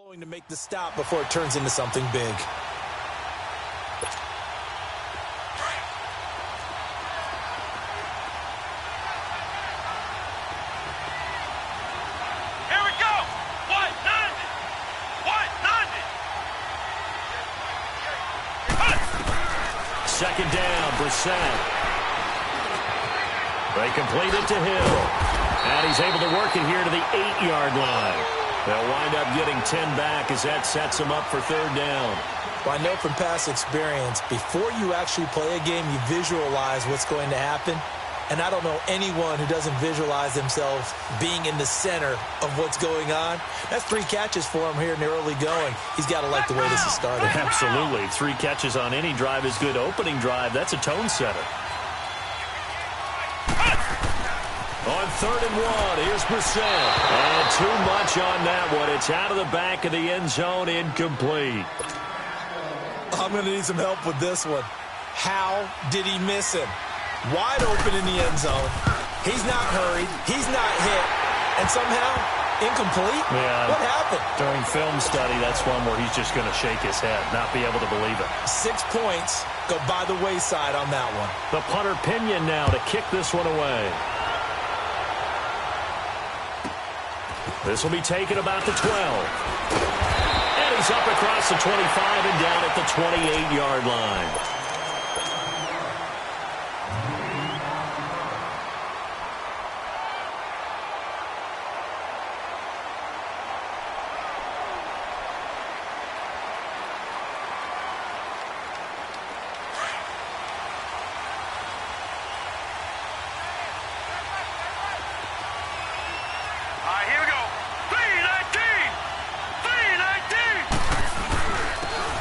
Going to make the stop before it turns into something big. Here we go. What? Second down, Brissett. They complete it to Hill. And he's able to work it here to the 8-yard line. They'll wind up getting 10 back as that sets them up for third down. Well, I know from past experience, before you actually play a game, you visualize what's going to happen. And I don't know anyone who doesn't visualize themselves being in the center of what's going on. That's 3 catches for him here in the early going. He's got to like the way this is started. Absolutely. 3 catches on any drive is good. Opening drive, that's a tone setter. On 3rd and 1, here's Brissett. And too much on that one. It's out of the back of the end zone, incomplete. I'm going to need some help with this one. How did he miss him? Wide open in the end zone. He's not hurried. He's not hit. And somehow, incomplete? Yeah. What happened? During film study, that's one where he's just going to shake his head, not be able to believe it. 6 points go by the wayside on that one. The punter Pinion now to kick this one away. This will be taken about the 12. And he's up across the 25 and down at the 28-yard line.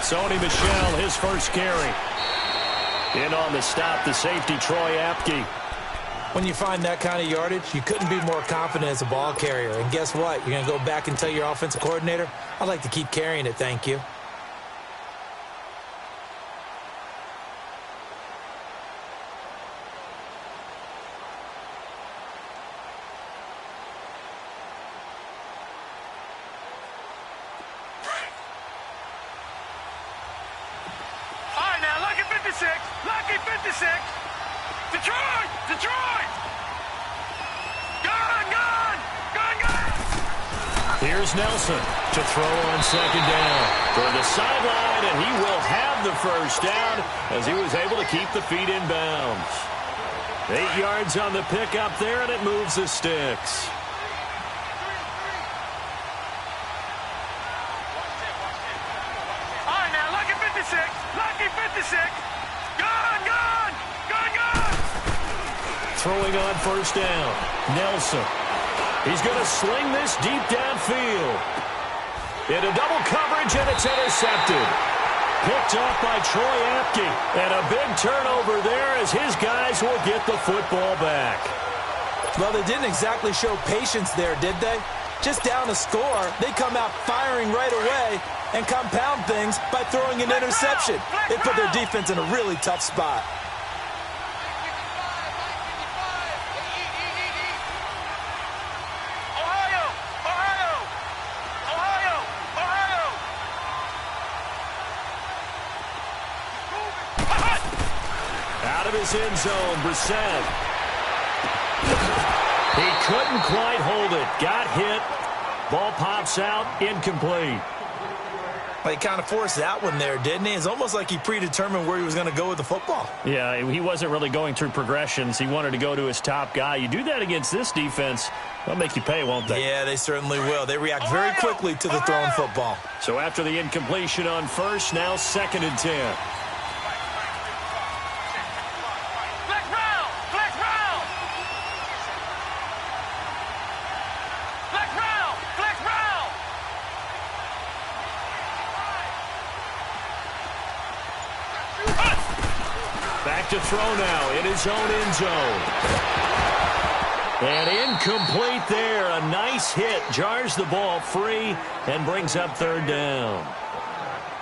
Sony Michel, his first carry. In on the stop, the safety, Troy Apke. When you find that kind of yardage, you couldn't be more confident as a ball carrier. And guess what? You're going to go back and tell your offensive coordinator, I'd like to keep carrying it, thank you. Lucky 56. Detroit! Gone! Here's Nelson to throw on second down. For the sideline, and he will have the first down as he was able to keep the feet in bounds. 8 yards on the pickup there, and it moves the sticks. All right, now, Lucky 56. Gone! Throwing on first down, Nelson. He's going to sling this deep downfield. Into double coverage, and it's intercepted. Picked off by Troy Apke. And a big turnover there as his guys will get the football back. Well, they didn't exactly show patience there, did they? Just down a score, they come out firing right away and compound things by throwing an interception. They put their defense in a really tough spot. Out of his end zone, Brissett. He couldn't quite hold it. Got hit. Ball pops out. Incomplete. Well, he kind of forced that one there, didn't he? It's almost like he predetermined where he was going to go with the football. Yeah, he wasn't really going through progressions. He wanted to go to his top guy. You do that against this defense, they'll make you pay, won't they? Yeah, they certainly will. They react very quickly to the thrown football. So after the incompletion on first, now 2nd and 10. Back to throw now in his own end zone. And incomplete there. A nice hit. Jars the ball free and brings up 3rd down. All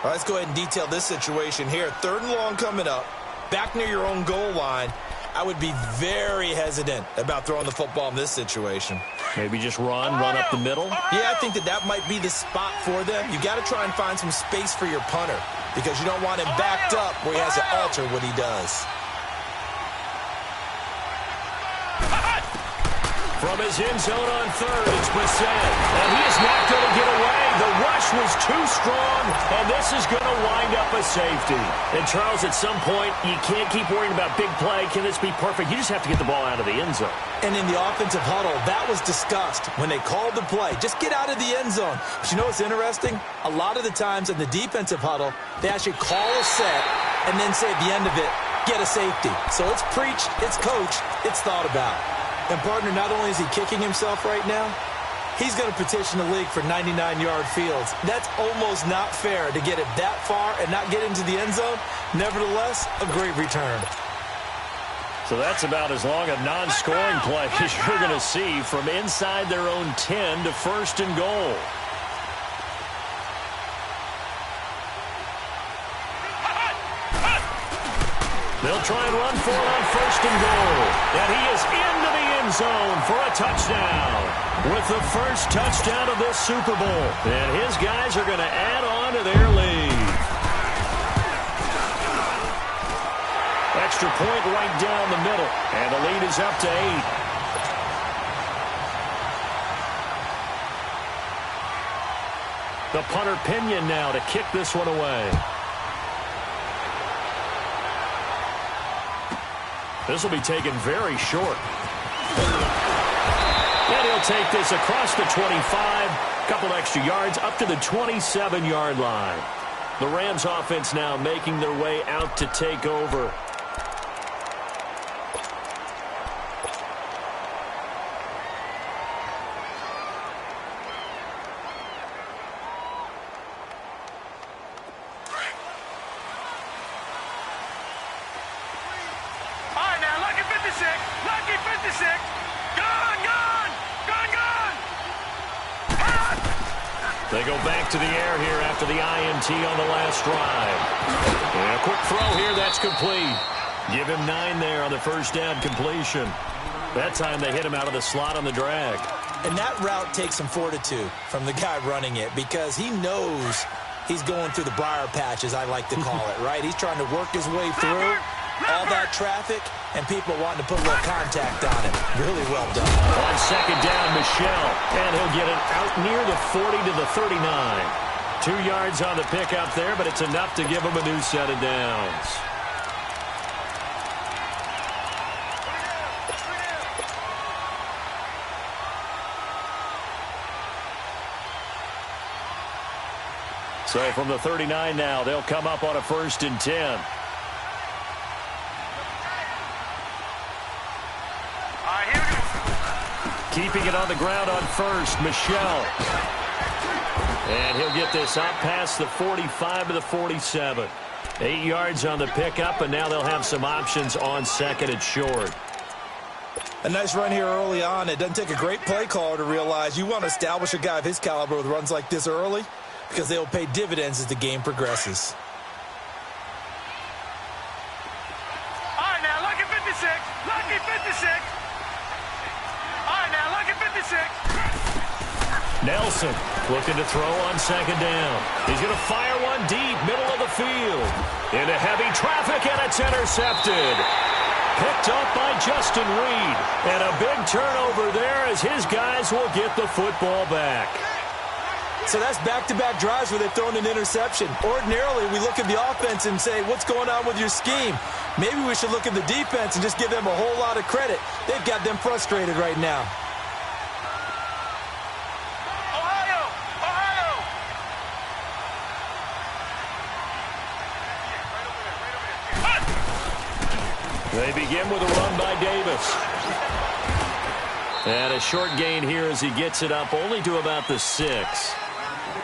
right, let's go ahead and detail this situation here. 3rd and long coming up. Back near your own goal line. I would be very hesitant about throwing the football in this situation. Maybe just run up the middle? Yeah, I think that might be the spot for them. You got to try and find some space for your punter because you don't want him backed up where he has to alter what he does. From his end zone on third, it's Brissett. And he is not going to get away. The rush was too strong, and this is going to wind up a safety. And, Charles, at some point, you can't keep worrying about big play. Can this be perfect? You just have to get the ball out of the end zone. And in the offensive huddle, that was discussed when they called the play. Just get out of the end zone. But you know what's interesting? A lot of the times in the defensive huddle, they actually call a set and then say at the end of it, get a safety. So it's preached, it's coached, it's thought about. And, partner, not only is he kicking himself right now, he's going to petition the league for 99-yard fields. That's almost not fair to get it that far and not get into the end zone. Nevertheless, a great return. So that's about as long a non-scoring play as you're going to see from inside their own 10 to first and goal. They'll try and run for it on first and goal. And he is into the end zone for a touchdown. With the first touchdown of this Super Bowl. And his guys are going to add on to their lead. Extra point right down the middle. And the lead is up to 8. The punter Pinion now to kick this one away. This will be taken very short. And he'll take this across the 25. Couple extra yards up to the 27-yard line. The Rams offense now making their way out to take over. They go back to the air here after the INT on the last drive. And a quick throw here, that's complete. Give him 9 there on the first down completion. That time they hit him out of the slot on the drag. And that route takes some fortitude from the guy running it because he knows he's going through the briar patch, as I like to call it, right? He's trying to work his way through all that traffic and people wanting to put a little contact on it. Really well done. On second down, Michel. And he'll get it out near the 40 to the 39. 2 yards on the pickup there, but it's enough to give him a new set of downs. So from the 39 now, they'll come up on a 1st and 10. Keeping it on the ground on first, Michel. And he'll get this up past the 45 to the 47. 8 yards on the pickup, and now they'll have some options on second and short. A nice run here early on. It doesn't take a great play caller to realize you want to establish a guy of his caliber with runs like this early because they will pay dividends as the game progresses. All right, now, lucky 56. Lucky 56. All right, now, lucky 56. Nelson looking to throw on second down. He's going to fire one deep, middle of the field. Into heavy traffic, and it's intercepted. Picked up by Justin Reed. And a big turnover there as his guys will get the football back. So that's back-to-back drives where they've thrown an interception. Ordinarily, we look at the offense and say, what's going on with your scheme? Maybe we should look at the defense and just give them a whole lot of credit. They've got them frustrated right now. Ohio! Ohio! They begin with a run by Davis. And a short gain here as he gets it up only to about the 6.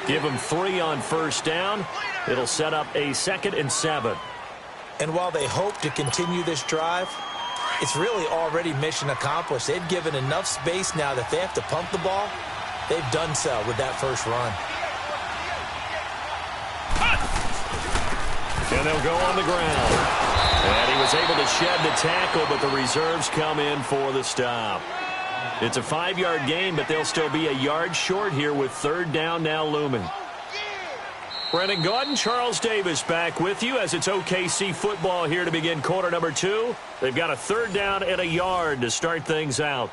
Give him 3 on first down. It'll set up a 2nd and 7. And while they hope to continue this drive, it's really already mission accomplished. They've given enough space now that they have to pump the ball. They've done so with that first run. And they'll go on the ground. And he was Was able to shed the tackle, but the reserves come in for the stop. It's a 5-yard gain, but they'll still be a yard short here with third down now looming. Brennan Gaudin, Charles Davis back with you as it's OKC football here to begin quarter number 2. They've got a third down and a yard to start things out.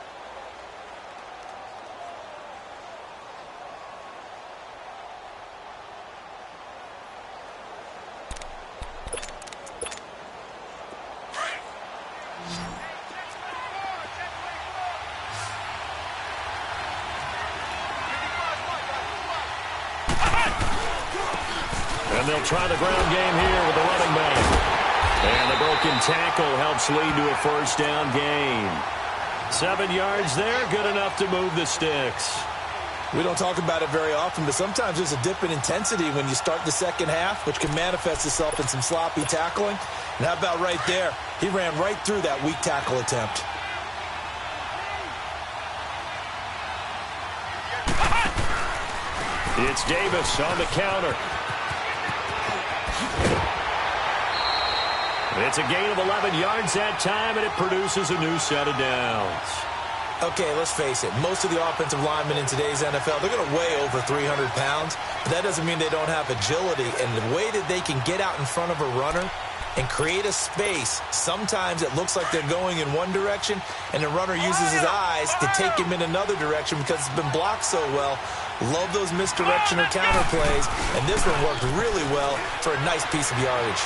And they'll try the ground game here with the running back. And the broken tackle helps lead to a first down gain. 7 yards there, good enough to move the sticks. We don't talk about it very often, but sometimes there's a dip in intensity when you start the second half, which can manifest itself in some sloppy tackling. And how about right there? He ran right through that weak tackle attempt. It's Davis on the counter. It's a gain of 11 yards that time, and it produces a new set of downs. Okay, let's face it. Most of the offensive linemen in today's NFL, they're going to weigh over 300 pounds, but that doesn't mean they don't have agility. And the way that they can get out in front of a runner and create a space, sometimes it looks like they're going in one direction, and the runner uses his eyes to take him in another direction because it's been blocked so well. Love those misdirection or counter plays, and this one worked really well for a nice piece of yardage.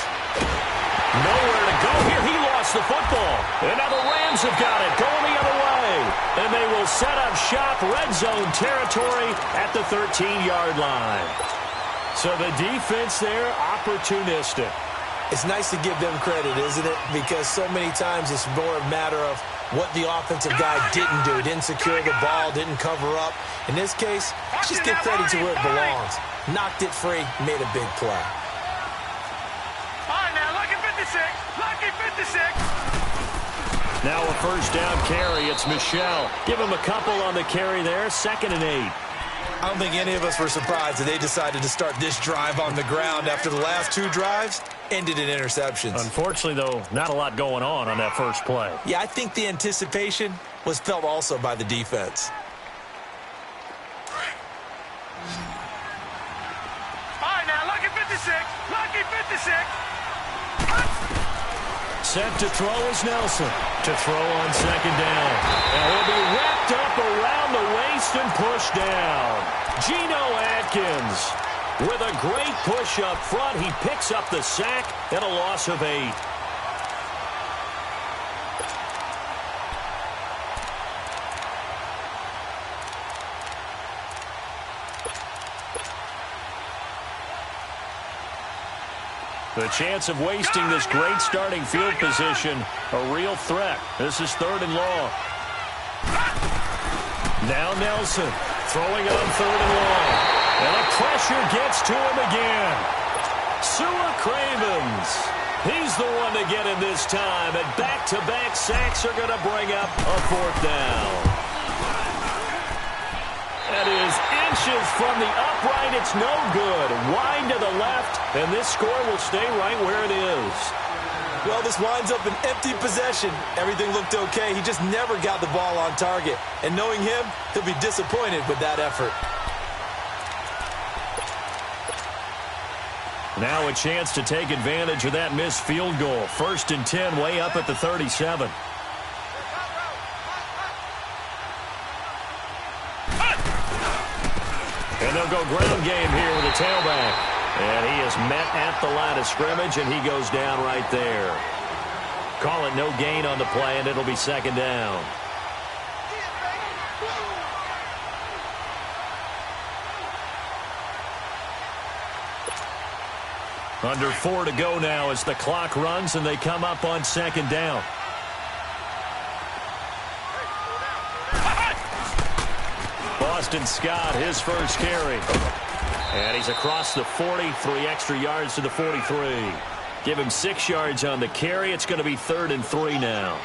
Nowhere to go here. He lost the football. And now the Rams have got it going the other way. And they will set up shop, red zone territory at the 13-yard line. So the defense there, opportunistic. It's nice to give them credit, isn't it? Because so many times it's more a matter of what the offensive guy didn't do. Didn't secure the ball, didn't cover up. In this case, just give credit to where it belongs. Knocked it free, made a big play. Lucky 56. Now a first down carry. It's Michel. Give him a couple on the carry there. 2nd and 8. I don't think any of us were surprised that they decided to start this drive on the ground after the last 2 drives ended in interceptions. Unfortunately, though, not a lot going on that first play. Yeah, I think the anticipation was felt also by the defense. All right, now, lucky 56. Lucky 56. Set to throw is Nelson. To throw on 2nd down. And he'll be wrapped up around the waist and pushed down. Geno Atkins with a great push up front. He picks up the sack and a loss of 8. The chance of wasting this great starting field position, a real threat. This is 3rd and long. Now Nelson throwing on 3rd and long. And the pressure gets to him again. Sua Cravens. He's the one to get in this time. And back-to-back sacks are going to bring up a 4th down. That is inches from the upright. It's no good. Wide to the left, and this score will stay right where it is. Well, this winds up an empty possession. Everything looked okay. He just never got the ball on target. And knowing him, he'll be disappointed with that effort. Now a chance to take advantage of that missed field goal. 1st and 10, way up at the 37. And they'll go ground game here with a tailback. And he is met at the line of scrimmage, and he goes down right there. Call it no gain on the play, and it'll be 2nd down. Under 4 to go now as the clock runs, and they come up on 2nd down. Boston Scott, his first carry. And he's across the 40, 3 extra yards to the 43. Give him 6 yards on the carry. It's going to be 3rd and 3 now.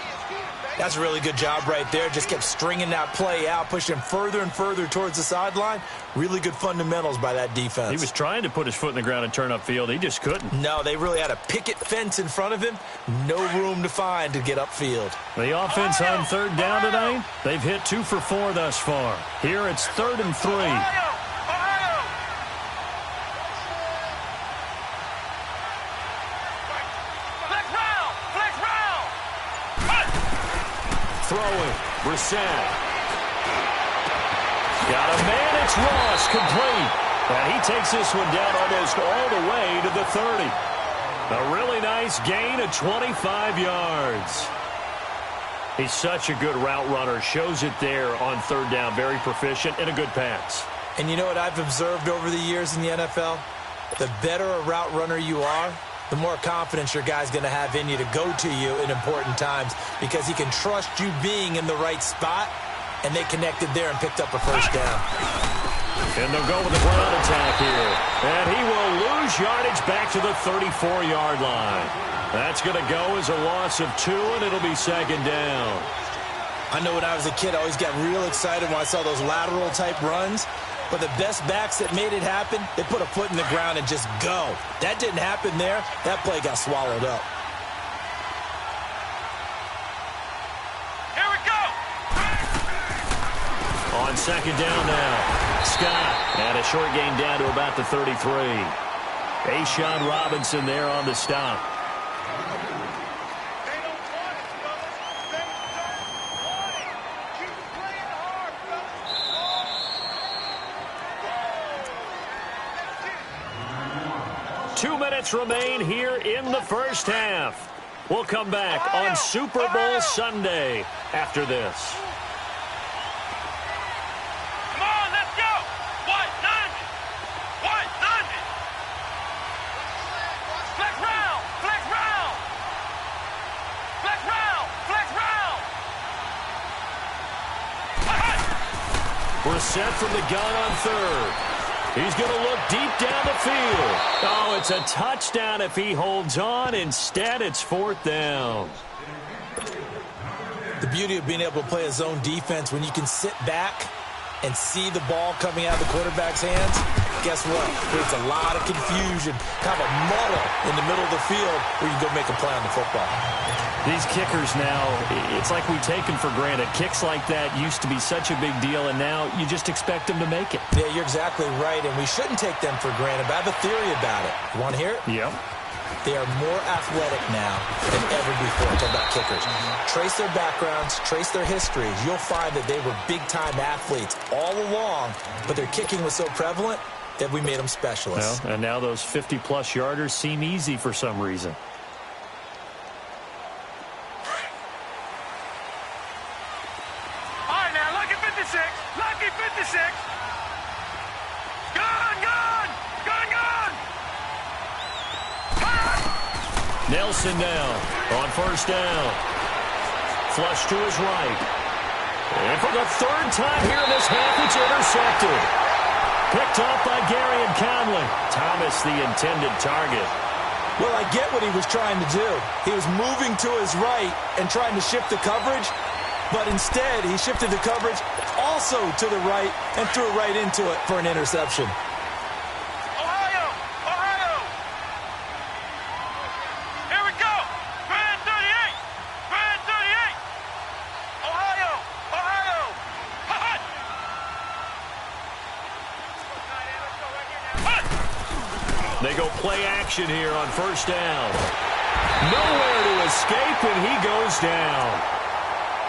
That's a really good job right there. Just kept stringing that play out, pushing him further and further towards the sideline. Really good fundamentals by that defense. He was trying to put his foot in the ground and turn upfield. He just couldn't. No, they really had a picket fence in front of him. No room to find to get upfield. The offense on third down tonight, they've hit 2 for 4 thus far. Here it's 3rd and 3. Throwing, Brissett. Got a man, it's Ross, complete. And he takes this one down almost all the way to the 30. A really nice gain of 25 yards. He's such a good route runner. Shows it there on third down. Very proficient and a good pass. And you know what I've observed over the years in the NFL? The better a route runner you are, the more confidence your guy's going to have in you to go to you in important times because he can trust you being in the right spot, and they connected there and picked up a first down. And they'll go with the ground attack here. And he will lose yardage back to the 34-yard line. That's going to go as a loss of 2, and it'll be 2nd down. I know when I was a kid, I always got real excited when I saw those lateral-type runs. But the best backs that made it happen, they put a foot in the ground and just go. That didn't happen there. That play got swallowed up. Here we go. On 2nd down now, Scott. And a short gain down to about the 33. A'Shawn Robinson there on the stop. They don't want it, fellas. They don't want it. Keep playing hard, fellas. 2 minutes remain here in the first half. We'll come back on Super Bowl Sunday after this. Come on, let's go. What? 90. What? 90. Flex round. Flex round. Flex round. Flex round. Brissett from the gun on third. He's going to look deep down the field. Oh, it's a touchdown if he holds on. Instead, it's 4th down. The beauty of being able to play a zone defense when you can sit back and see the ball coming out of the quarterback's hands, guess what? Creates a lot of confusion, kind of a muddle in the middle of the field where you can go make a play on the football. These kickers now, it's like we take them for granted. Kicks like that used to be such a big deal, and now you just expect them to make it. Yeah, you're exactly right, and we shouldn't take them for granted, but I have a theory about it. You want to hear it? Yep. They are more athletic now than ever before. Talk about kickers. Trace their backgrounds, trace their histories. You'll find that they were big-time athletes all along, but their kicking was so prevalent that we made them specialists. Well, and now those 50-plus yarders seem easy for some reason. All right, now, lucky 56. Lucky 56. Gun, gun. Gun, gun. Nelson now on first down. Flush to his right. And for the 3rd time here in this half, it's intercepted. Picked off by Gary and Conley. Thomas, the intended target. Well, I get what he was trying to do. He was moving to his right and trying to shift the coverage, but instead he shifted the coverage also to the right and threw it right into it for an interception. Ohio. Ohio. Here we go. Grand 38. Grand 38. Ohio. Ohio. Hut. They go play action here on first down. Nowhere to escape, and he goes down.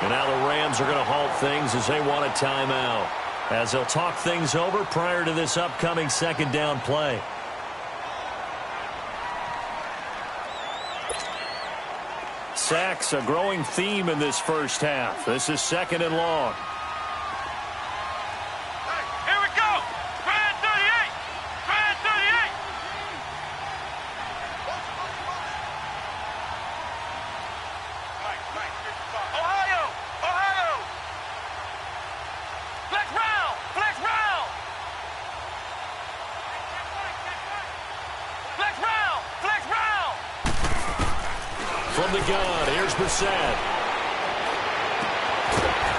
And now the Rams are going to halt things as they want a timeout, as they'll talk things over prior to this upcoming 2nd down play. Sacks, a growing theme in this first half. This is 2nd and long. Here we go. Grand 38. Grand 38. Ohio. Ohio. Flex round. Flex round. Flex round. Flex round. From the gun, here's Brissett.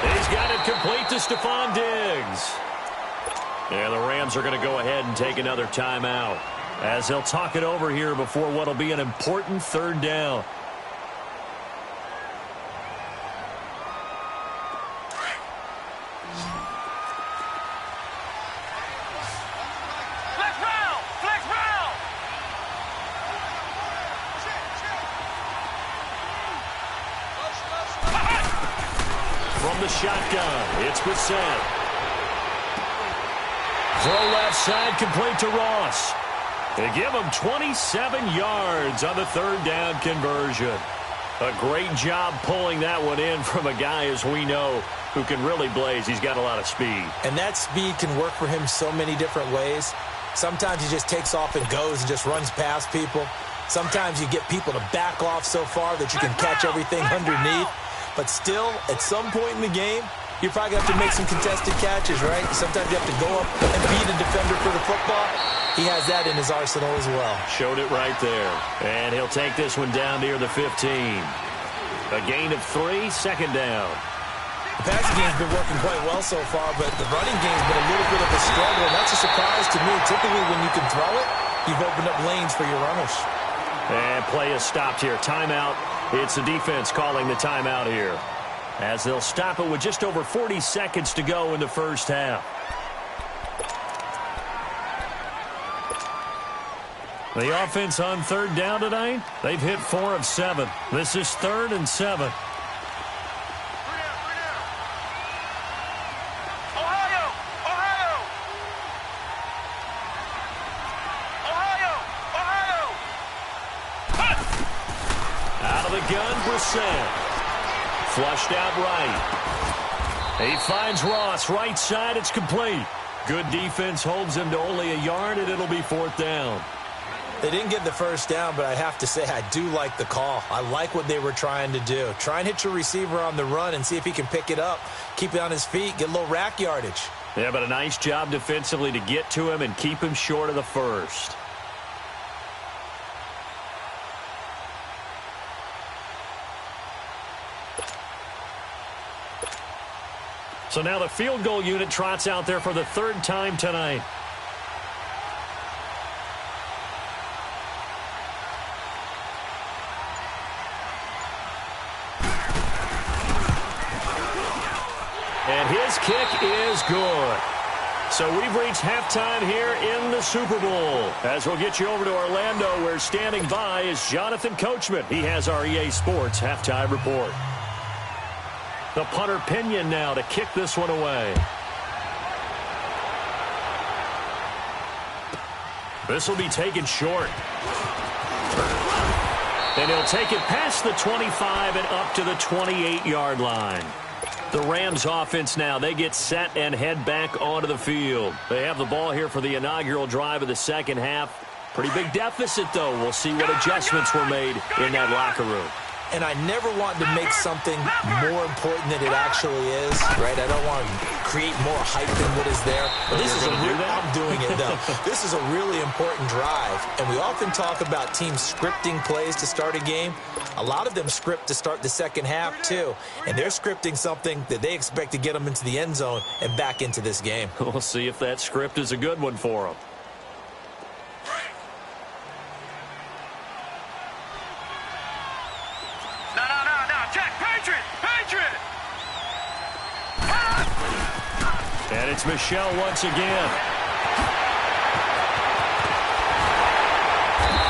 He's got it complete to Stephon Diggs. And the Rams are going to go ahead and take another timeout as they'll talk it over here before what will be an important third down. From the shotgun, it's Brissett. Throw left side, complete to Ross. They give him 27 yards on the third down conversion. A great job pulling that one in from a guy, as we know, who can really blaze. He's got a lot of speed. And that speed can work for him so many different ways. Sometimes he just takes off and goes and just runs past people. Sometimes you get people to back off so far that you can catch everything underneath. But still, at some point in the game, you're probably going to have to make some contested catches, right? Sometimes you have to go up and beat a defender for the football. He has that in his arsenal as well. Showed it right there. And he'll take this one down near the 15. A gain of 3, second down. The passing game's been working quite well so far, but the running game's been a little bit of a struggle, and that's a surprise to me. Typically, when you can throw it, you've opened up lanes for your runners. And play is stopped here. Timeout. It's the defense calling the timeout here, as they'll stop it with just over 40 seconds to go in the first half. The offense on third down tonight, they've hit 4 of 7. This is 3rd and 7. Flushed out right. He finds Ross, right side, it's complete. Good defense holds him to only a yard, and it'll be 4th down. They didn't get the first down, but I have to say I do like the call. I like what they were trying to do. Try and hit your receiver on the run and see if he can pick it up, keep it on his feet, get a little rack yardage. Yeah, but a nice job defensively to get to him and keep him short of the first. So now the field goal unit trots out there for the 3rd time tonight. And his kick is good. So we've reached halftime here in the Super Bowl. As we'll get you over to Orlando, where standing by is Jonathan Coachman. He has our EA Sports halftime report. The punter Pinion now to kick this one away. This will be taken short. And he'll take it past the 25 and up to the 28-yard line. The Rams offense now, they get set and head back onto the field. They have the ball here for the inaugural drive of the second half. Pretty big deficit, though. We'll see what adjustments were made in that locker room. And I never want to make something more important than it actually is, right? I don't want to create more hype than what is there. But this is I'm doing it, though. This is a really important drive. And we often talk about teams scripting plays to start a game. A lot of them script to start the second half, too. And they're scripting something that they expect to get them into the end zone and back into this game. We'll see if that script is a good one for them. And it's Michel once again.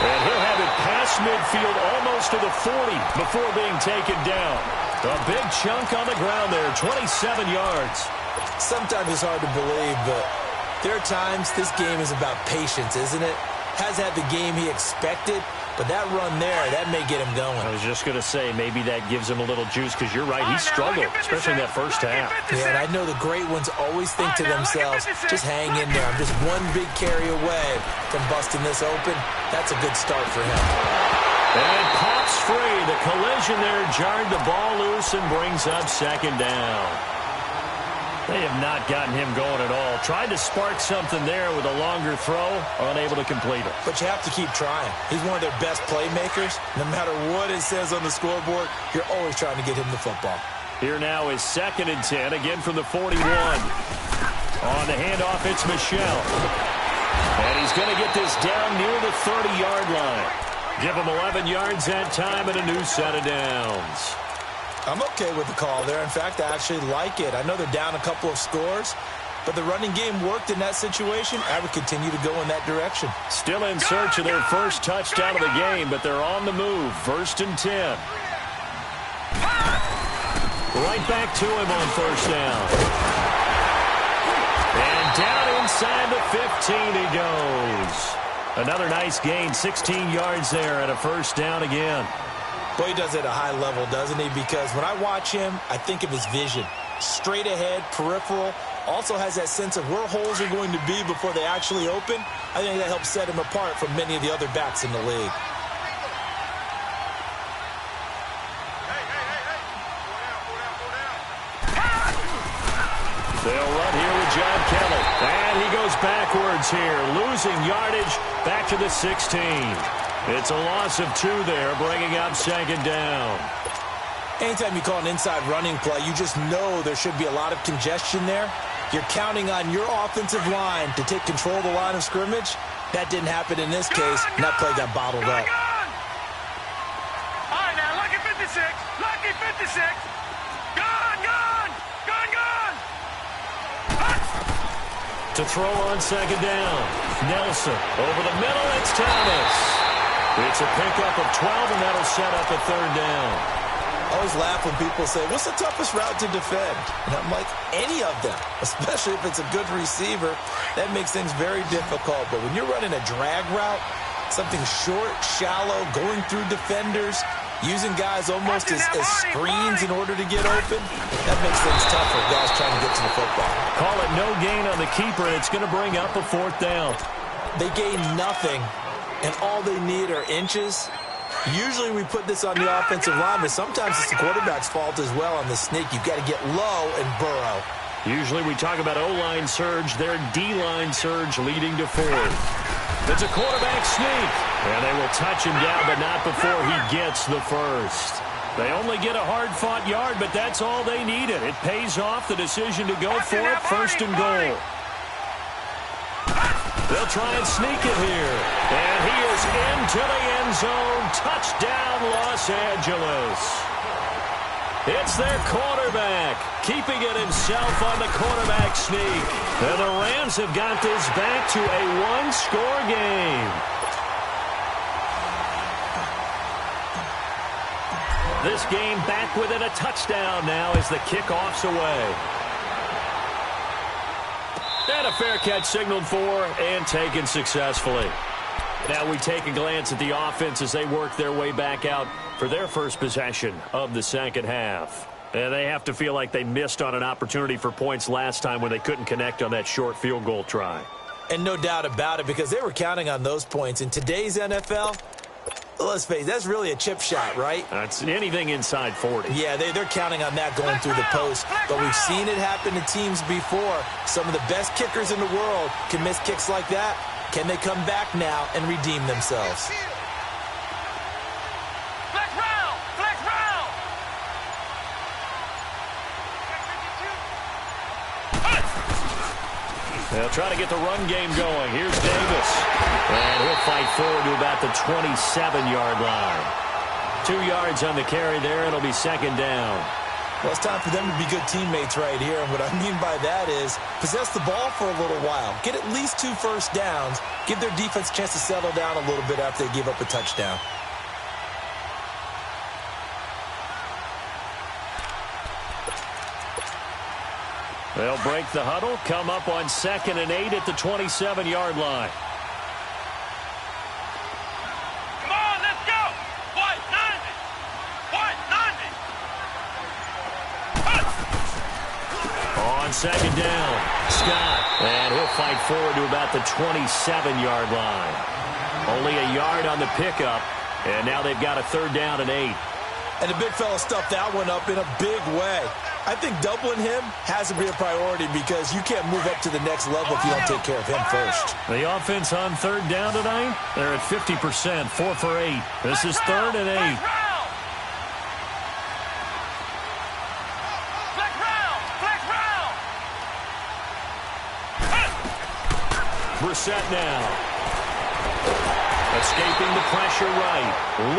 And he'll have it past midfield almost to the 40 before being taken down. A big chunk on the ground there, 27 yards. Sometimes it's hard to believe, but there are times this game is about patience, isn't it? Has had the game he expected, but that run there, that may get him going. I was just going to say, maybe that gives him a little juice, because you're right, he struggled, especially in that first half. Yeah, and I know the great ones always think to themselves, just hang in there. I'm just one big carry away from busting this open. That's a good start for him. And it pops free. The collision there jarred the ball loose and brings up second down. They have not gotten him going at all. Tried to spark something there with a longer throw, unable to complete it. But you have to keep trying. He's one of their best playmakers. No matter what it says on the scoreboard, you're always trying to get him the football. Here now is 2nd and 10, again from the 41. On the handoff, it's Michel. And he's going to get this down near the 30-yard line. Give him 11 yards that time and a new set of downs. I'm okay with the call there. In fact, I actually like it. I know they're down a couple of scores, but the running game worked in that situation. I would continue to go in that direction. Still in search of their first touchdown of the game, but they're on the move. 1st and 10. Right back to him on 1st down. And down inside the 15 he goes. Another nice gain, 16 yards there and a 1st down again. Boy, he does it at a high level, doesn't he? Because when I watch him, I think of his vision. Straight ahead, peripheral. Also has that sense of where holes are going to be before they actually open. I think that helps set him apart from many of the other backs in the league. They'll run here with John Kelly. And he goes backwards here, losing yardage back to the 16. It's a loss of 2 there, bringing up 2nd down. Anytime you call an inside running play, you just know there should be a lot of congestion there. You're counting on your offensive line to take control of the line of scrimmage. That didn't happen in this case, and that play got bottled up. All right, now, lucky 56. Lucky 56. Gone, gone. Gone, gone. To throw on 2nd down. Nelson over the middle. It's Thomas. It's a pickup of 12, and that'll set up a 3rd down. I always laugh when people say, what's the toughest route to defend? And I'm like, any of them, especially if it's a good receiver. That makes things very difficult. But when you're running a drag route, something short, shallow, going through defenders, using guys almost as screens in order to get open, that makes things tough for guys trying to get to the football. Call it no gain on the keeper, and it's going to bring up a 4th down. They gain nothing, and all they need are inches. Usually we put this on the offensive line, but sometimes it's the quarterback's fault as well on the sneak. You've got to get low and burrow. Usually we talk about O-line surge, their D-line surge leading to 4th. It's a quarterback sneak, and they will touch him down, but not before he gets the 1st. They only get a hard-fought yard, but that's all they needed. It pays off the decision to go for it, 1st and goal. They'll try and sneak it here. And he is into the end zone. Touchdown, Los Angeles. It's their quarterback, keeping it himself on the quarterback sneak. And the Rams have got this back to a 1-score game. This game back within a touchdown now as the kickoff's away. And a fair catch signaled for and taken successfully. Now we take a glance at the offense as they work their way back out for their first possession of the 2nd half. And they have to feel like they missed on an opportunity for points last time when they couldn't connect on that short field goal try. And no doubt about it, because they were counting on those points. In today's NFL, let's face it, that's really a chip shot, right? That's anything inside 40. Yeah, they're counting on that going through the post. But we've seen it happen to teams before. Some of the best kickers in the world can miss kicks like that. Can they come back now and redeem themselves? Flex round. Flex round. They'll try to get the run game going. Here's Davis. And he'll fight forward to about the 27-yard line. 2 yards on the carry there. It'll be 2nd down. Well, it's time for them to be good teammates right here. And what I mean by that is possess the ball for a little while. Get at least 2 first downs. Give their defense a chance to settle down a little bit after they give up a touchdown. They'll break the huddle, come up on 2nd and 8 at the 27-yard line. Come on, let's go. White 90. White 90. On 2nd down, Scott. And he'll fight forward to about the 27-yard line. Only a yard on the pickup, and now they've got a 3rd down and 8. And the big fella stuffed that one up in a big way. I think doubling him has to be a priority because you can't move up to the next level if you don't take care of him first. The offense on 3rd down tonight, they're at 50%, 4 for 8. This is 3rd and 8. Brissett now. Escaping the pressure right.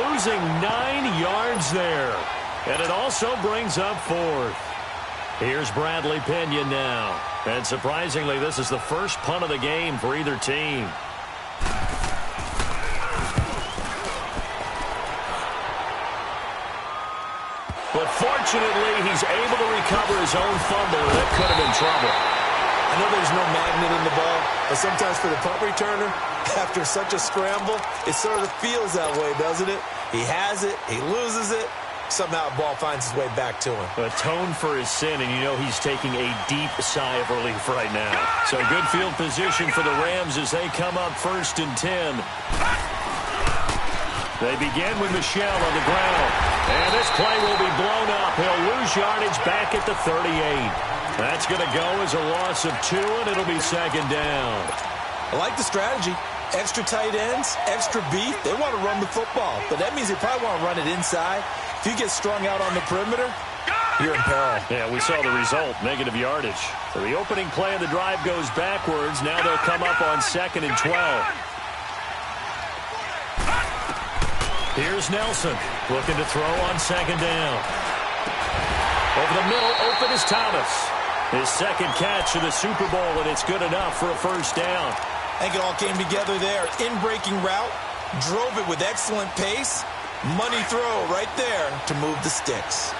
Losing 9 yards there. And it also brings up 4th. Here's Bradley Pena now. And surprisingly, this is the first punt of the game for either team. But fortunately, he's able to recover his own fumble, and that could have been trouble. I know there's no magnet in the ball, but sometimes for the punt returner, after such a scramble, it sort of feels that way, doesn't it? He has it, he loses it, somehow the ball finds its way back to him. Atone for his sin, and you know he's taking a deep sigh of relief right now. So good field position for the Rams as they come up 1st and 10. They begin with Michel on the ground. And this play will be blown up. He'll lose yardage back at the 38. That's going to go as a loss of 2, and it'll be 2nd down. I like the strategy. Extra tight ends, extra beef. They want to run the football, but that means they probably want to run it inside. If you get strung out on the perimeter, you're in peril. Yeah, we saw the result, negative yardage. So the opening play of the drive goes backwards. Now they'll come up on 2nd and 12. Here's Nelson, looking to throw on 2nd down. Over the middle, open is Thomas. His 2nd catch of the Super Bowl, and it's good enough for a 1st down. I think it all came together there. In-breaking route, drove it with excellent pace. Money throw right there to move the sticks.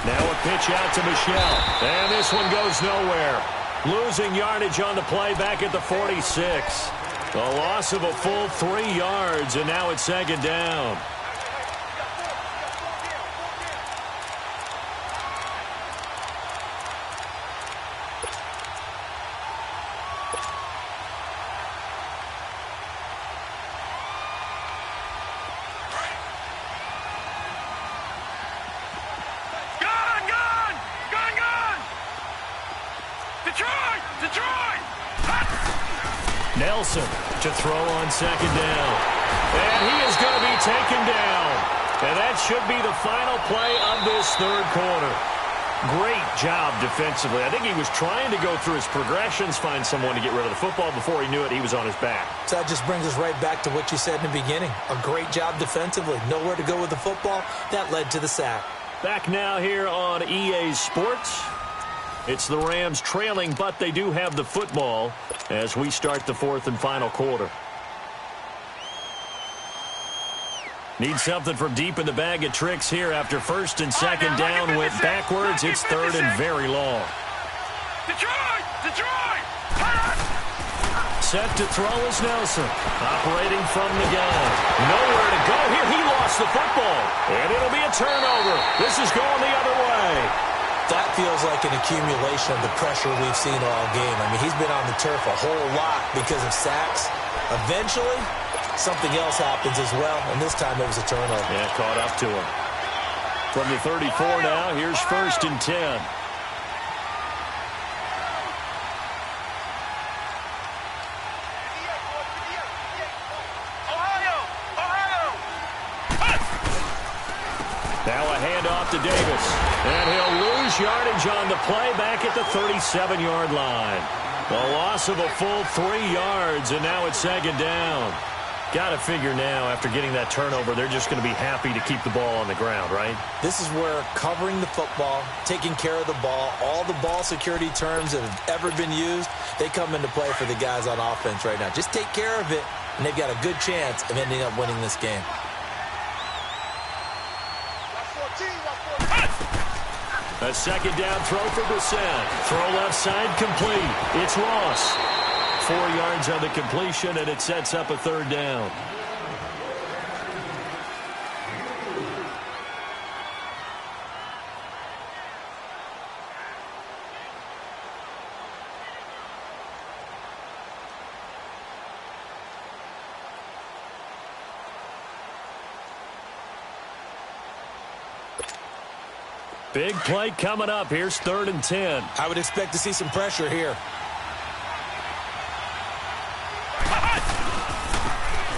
Now a pitch out to Michel. And this one goes nowhere. Losing yardage on the play back at the 46. A loss of a full 3 yards, and now it's 2nd down. Nelson to throw on 2nd down. And he is going to be taken down. And that should be the final play of this 3rd quarter. Great job defensively. I think he was trying to go through his progressions, find someone to get rid of the football. Before he knew it, he was on his back. So that just brings us right back to what you said in the beginning. A great job defensively. Nowhere to go with the football. That led to the sack. Back now here on EA Sports. It's the Rams trailing, but they do have the football as we start the 4th and final quarter. Need something from deep in the bag of tricks here after 1st and 2nd down went backwards. It's 3rd and very long. Detroit! Set to throw is Nelson. Operating from the gun. Nowhere to go here. He lost the football. And it'll be a turnover. This is going the other way. That feels like an accumulation of the pressure we've seen all game. I mean, he's been on the turf a whole lot because of sacks. Eventually, something else happens as well, and this time it was a turnover. Yeah, caught up to him. From the 34 now, here's 1st and 10. Now a handoff to Davis. And he'll lose yardage on the play back at the 37-yard line. A loss of a full 3 yards, and now it's 2nd down. Got to figure now, after getting that turnover, they're just going to be happy to keep the ball on the ground, right? This is where covering the football, taking care of the ball, all the ball security terms that have ever been used, they come into play for the guys on offense right now. Just take care of it, and they've got a good chance of ending up winning this game. A 2nd down throw for Brissett. Throw left side complete. It's Ross. 4 yards on the completion, and it sets up a 3rd down. Big play coming up. Here's 3rd and 10. I would expect to see some pressure here.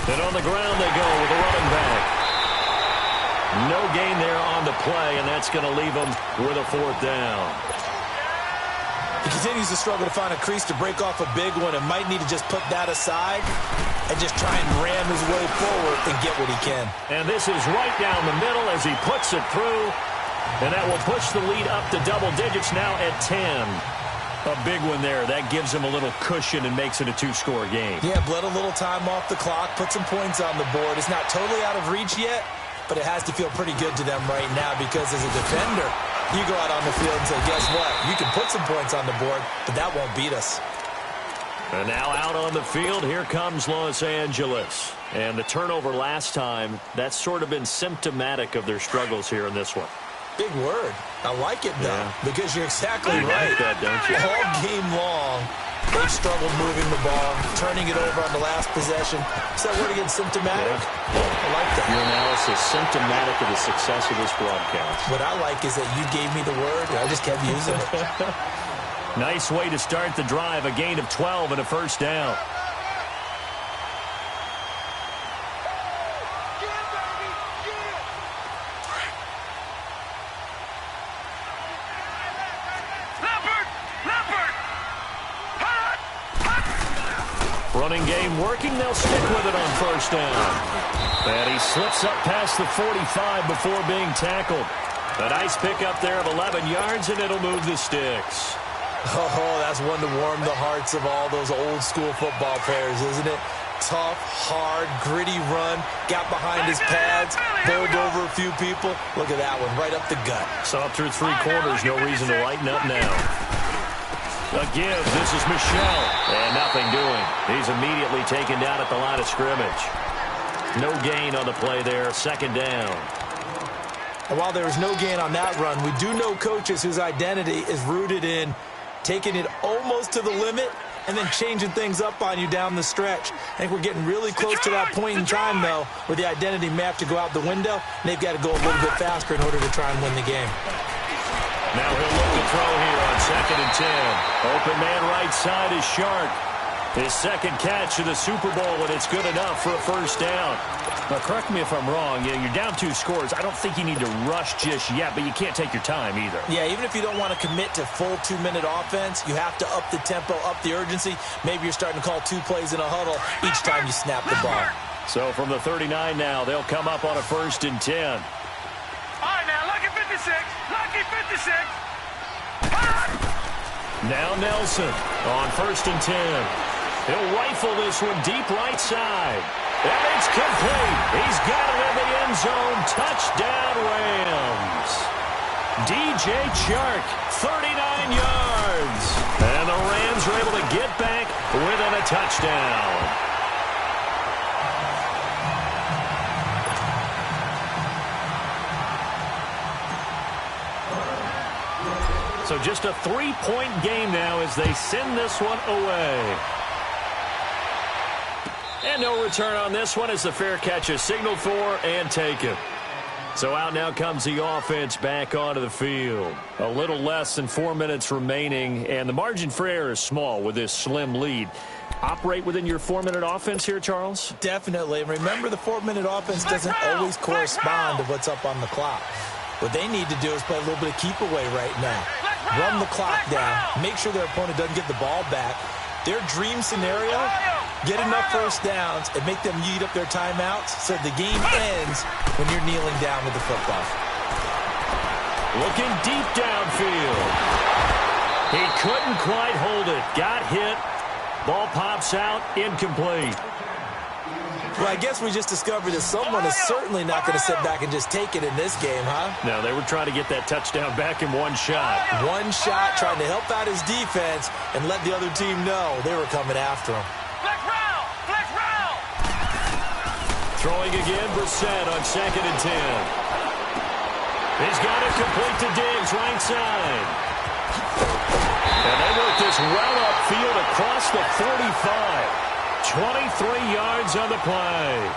And on the ground they go with a running back. No gain there on the play, and that's going to leave them with a 4th down. He continues to struggle to find a crease to break off a big one and might need to just put that aside and just try and ram his way forward and get what he can. And this is right down the middle as he puts it through, and that will push the lead up to double digits now at 10. A big one there. That gives him a little cushion and makes it a 2-score game. Yeah, bled a little time off the clock, put some points on the board. It's not totally out of reach yet, but it has to feel pretty good to them right now because as a defender, you go out on the field and say, guess what? You can put some points on the board, but that won't beat us. And now out on the field, here comes Los Angeles. And the turnover last time, that's sort of been symptomatic of their struggles here in this one. Big word. I like it, though, because you're exactly right. Like that, don't you? All game long, they've struggled moving the ball, turning it over on the last possession. Is that word again, symptomatic? Yeah. I like that. Your analysis, symptomatic of the success of this broadcast. What I like is that you gave me the word, and I just kept using it. Nice way to start the drive, a gain of 12 and a 1st down. Running game working. They'll stick with it on 1st down. And he slips up past the 45 before being tackled. A nice pickup there of 11 yards, and it'll move the sticks. Oh, that's one to warm the hearts of all those old school football players, isn't it? Tough, hard, gritty run. Got behind his pads, bowled over a few people. Look at that one, right up the gut. Saw it through 3 quarters. No reason to lighten up now. A give. This is Michel. And nothing doing. He's immediately taken down at the line of scrimmage. No gain on the play there. 2nd down. And while there was no gain on that run, we do know coaches whose identity is rooted in taking it almost to the limit and then changing things up on you down the stretch. I think we're getting really close to that point in time, though, where the identity may have to go out the window, and they've got to go a little bit faster in order to try and win the game. Now he'll look to throw here on 2nd and 10. Open man right side is Shark. His 2nd catch of the Super Bowl, and it's good enough for a 1st down. Now, correct me if I'm wrong. You're down 2 scores. I don't think you need to rush just yet, but you can't take your time either. Yeah, even if you don't want to commit to full 2-minute offense, you have to up the tempo, up the urgency. Maybe you're starting to call 2 plays in a huddle each time you snap the ball. So from the 39 now, they'll come up on a 1st and 10. All right, now, lucky 56. Lucky 56. Now Nelson on 1st and 10. He'll rifle this one deep right side. And it's complete. He's got it in the end zone. Touchdown, Rams. DJ Chark, 39 yards. And the Rams are able to get back within a touchdown. So just a 3-point game now as they send this one away. And no return on this one as the fair catch is signaled for and taken. So out now comes the offense back onto the field. A little less than 4 minutes remaining, and the margin for error is small with this slim lead. Operate within your 4-minute offense here, Charles? Definitely. And remember, the 4-minute offense doesn't always correspond to what's up on the clock. What they need to do is play a little bit of keep away right now. Run the clock down. Make sure their opponent doesn't get the ball back. Their dream scenario, get enough 1st downs and make them eat up their timeouts so the game ends when you're kneeling down with the football. Looking deep downfield. He couldn't quite hold it. Got hit. Ball pops out. Incomplete. Well, I guess we just discovered that someone is certainly not going to sit back and just take it in this game, huh? No, they were trying to get that touchdown back in one shot. One shot, trying to help out his defense and let the other team know they were coming after him. Flex round! Flex round! Throwing again, Brissett on 2nd and 10. He's got it complete to Diggs, right side. And they work this well upfield across the 45. 23 yards on the play.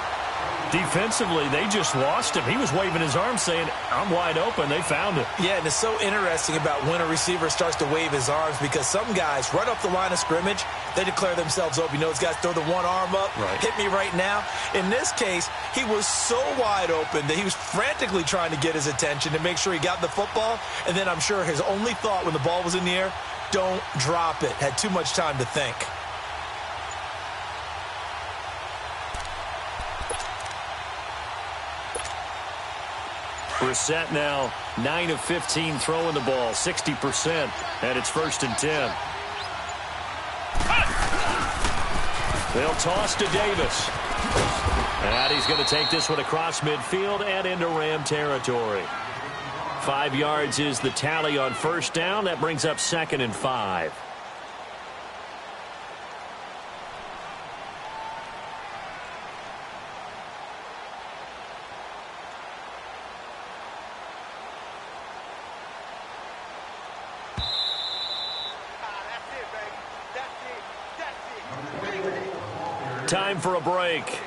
Defensively, they just lost him. He was waving his arms saying, I'm wide open. They found him. Yeah, and it's so interesting about when a receiver starts to wave his arms because some guys, right off the line of scrimmage, they declare themselves open. You know, those guys throw the one arm up, hit me right now. In this case, he was so wide open that he was frantically trying to get his attention to make sure he got the football. And then I'm sure his only thought when the ball was in the air, don't drop it. Had too much time to think. Brissett now 9 of 15 throwing the ball, 60%, and it's 1st and 10. They'll toss to Davis. And he's going to take this one across midfield and into Ram territory. 5 yards is the tally on 1st down. That brings up 2nd and 5. Time for a break.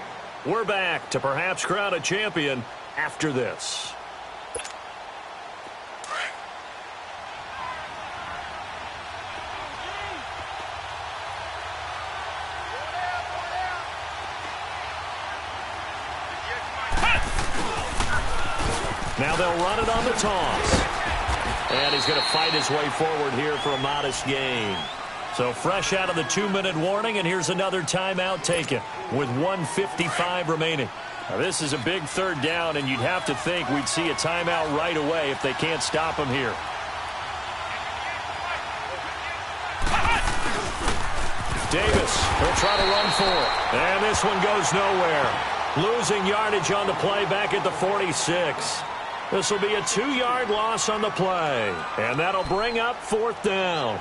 We're back to perhaps crown a champion after this. Now they'll run it on the toss. And he's going to fight his way forward here for a modest gain. So fresh out of the 2-minute warning, and here's another timeout taken with 1:55 remaining. Now this is a big 3rd down, and you'd have to think we'd see a timeout right away if they can't stop him here. Davis, he'll try to run for it. And this one goes nowhere. Losing yardage on the play back at the 46. This will be a 2-yard loss on the play, and that'll bring up 4th down.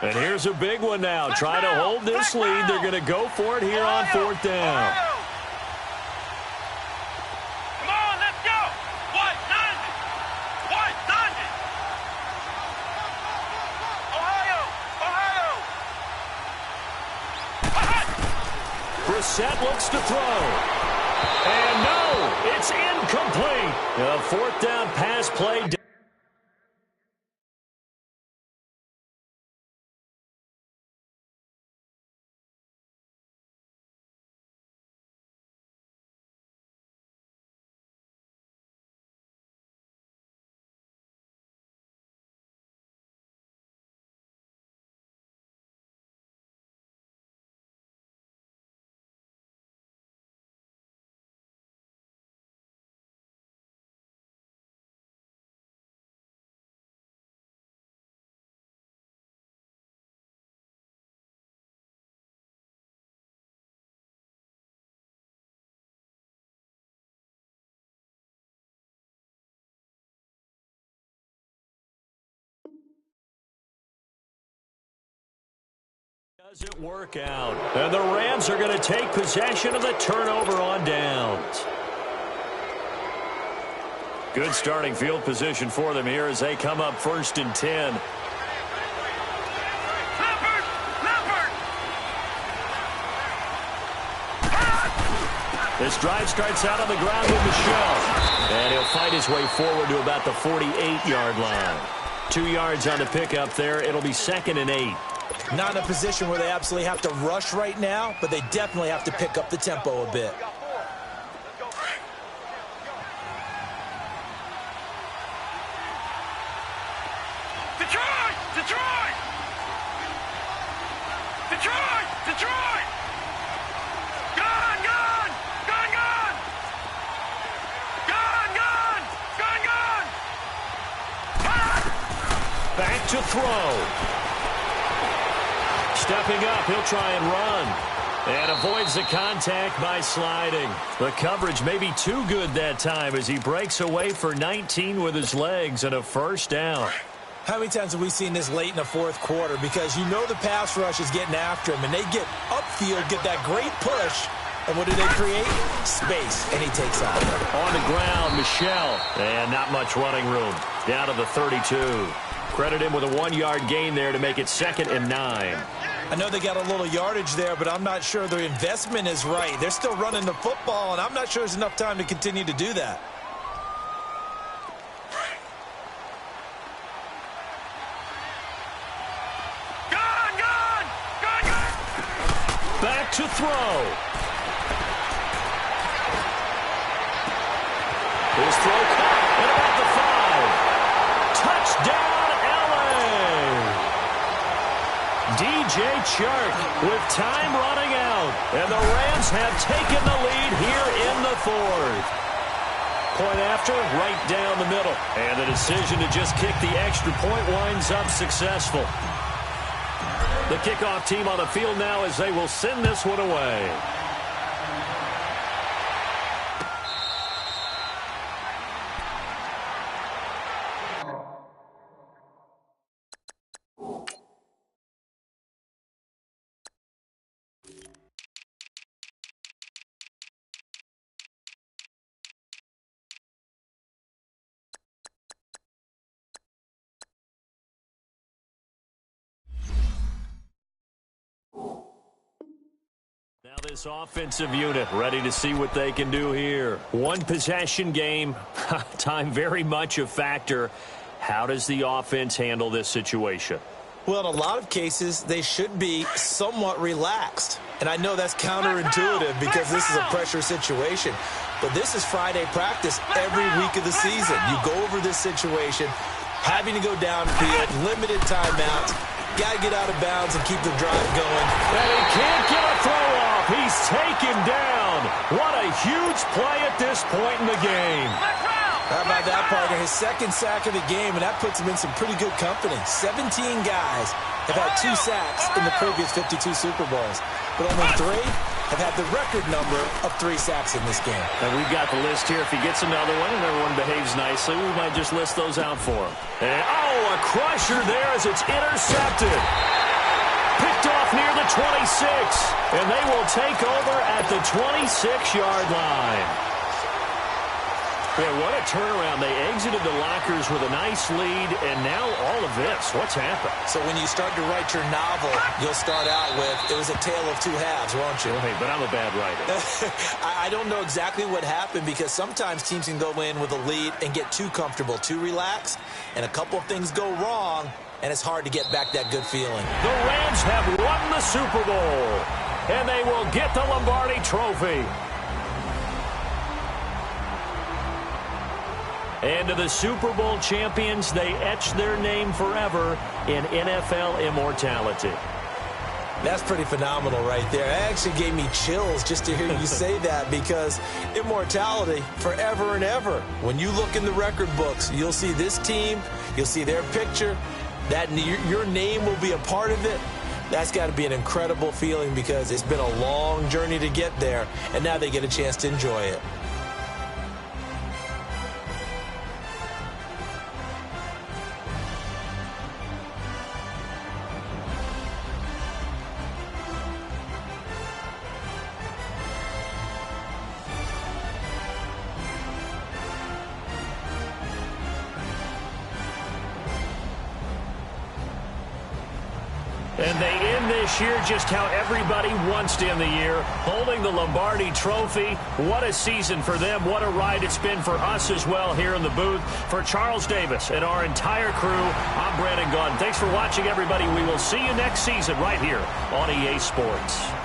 And here's a big one now. Try to hold this lead. They're going to go for it here on 4th down. Come on, let's go. White 90. White 90. Ohio. Brissett looks to throw. And no, it's incomplete. A 4th down pass play. Doesn't work out. And the Rams are going to take possession of the turnover on downs. Good starting field position for them here as they come up 1st and 10. This drive starts out on the ground with Michelle. And he'll fight his way forward to about the 48-yard line. 2 yards on the pickup there. It'll be 2nd and 8. Not in a position where they absolutely have to rush right now, but they definitely have to pick up the tempo a bit. Detroit! Detroit! Detroit! Detroit! Gone! Gone! Gone! Gone! Gone! Gone! Gone! Gone! Back to throw. Stepping up, he'll try and run. And avoids the contact by sliding. The coverage may be too good that time as he breaks away for 19 with his legs and a 1st down. How many times have we seen this late in the 4th quarter? Because you know the pass rush is getting after him, and they get upfield, get that great push, And what do they create? Space, and he takes off. On the ground, Michel. And not much running room. Down to the 32. Credit him with a 1-yard gain there to make it 2nd and 9. I know they got a little yardage there, but I'm not sure their investment is right. They're still running the football, and I'm not sure there's enough time to continue to do that. Back to throw. His throw caught at about the 5. Touchdown, LA. DJ Chark with time running out. And the Rams have taken the lead here in the 4th. Point after, right down the middle. And the decision to just kick the extra point winds up successful. The kickoff team on the field now as they will send this one away. Now this offensive unit ready to see what they can do here. One possession game, time very much a factor. How does the offense handle this situation? Well, in a lot of cases, they should be somewhat relaxed. And I know that's counterintuitive because this is a pressure situation. But this is Friday practice every week of the season. You go over this situation, having to go downfield, limited timeouts. Got to get out of bounds and keep the drive going. And he can't get a throw off. He's taken down. What a huge play at this point in the game. How about that, partner? His 2nd sack of the game, and that puts him in some pretty good company. 17 guys have had 2 sacks in the previous 52 Super Bowls, but only 3 have had the record number of 3 sacks in this game. And we've got the list here. If he gets another one and everyone behaves nicely, we might just list those out for him. And, a crusher there as it's intercepted. Picked off near the 26. And they will take over at the 26-yard line. Man, what a turnaround. They exited the lockers with a nice lead, and now all of this. What's happened? So when you start to write your novel, you'll start out with, it was a tale of 2 halves, won't you? Hey, but I'm a bad writer. I don't know exactly what happened because sometimes teams can go in with a lead and get too comfortable, too relaxed, and a couple of things go wrong, and it's hard to get back that good feeling. The Rams have won the Super Bowl, and they will get the Lombardi Trophy. And to the Super Bowl champions, they etch their name forever in NFL immortality. That's pretty phenomenal right there. It actually gave me chills just to hear you say that because immortality forever and ever. When you look in the record books, you'll see this team, you'll see their picture, that your name will be a part of it. That's got to be an incredible feeling because it's been a long journey to get there, and now they get a chance to enjoy it. And they end this year just how everybody wants to end the year, holding the Lombardi Trophy. What a season for them. What a ride it's been for us as well here in the booth. For Charles Davis and our entire crew, I'm Brandon Gaudin. Thanks for watching, everybody. We will see you next season right here on EA Sports.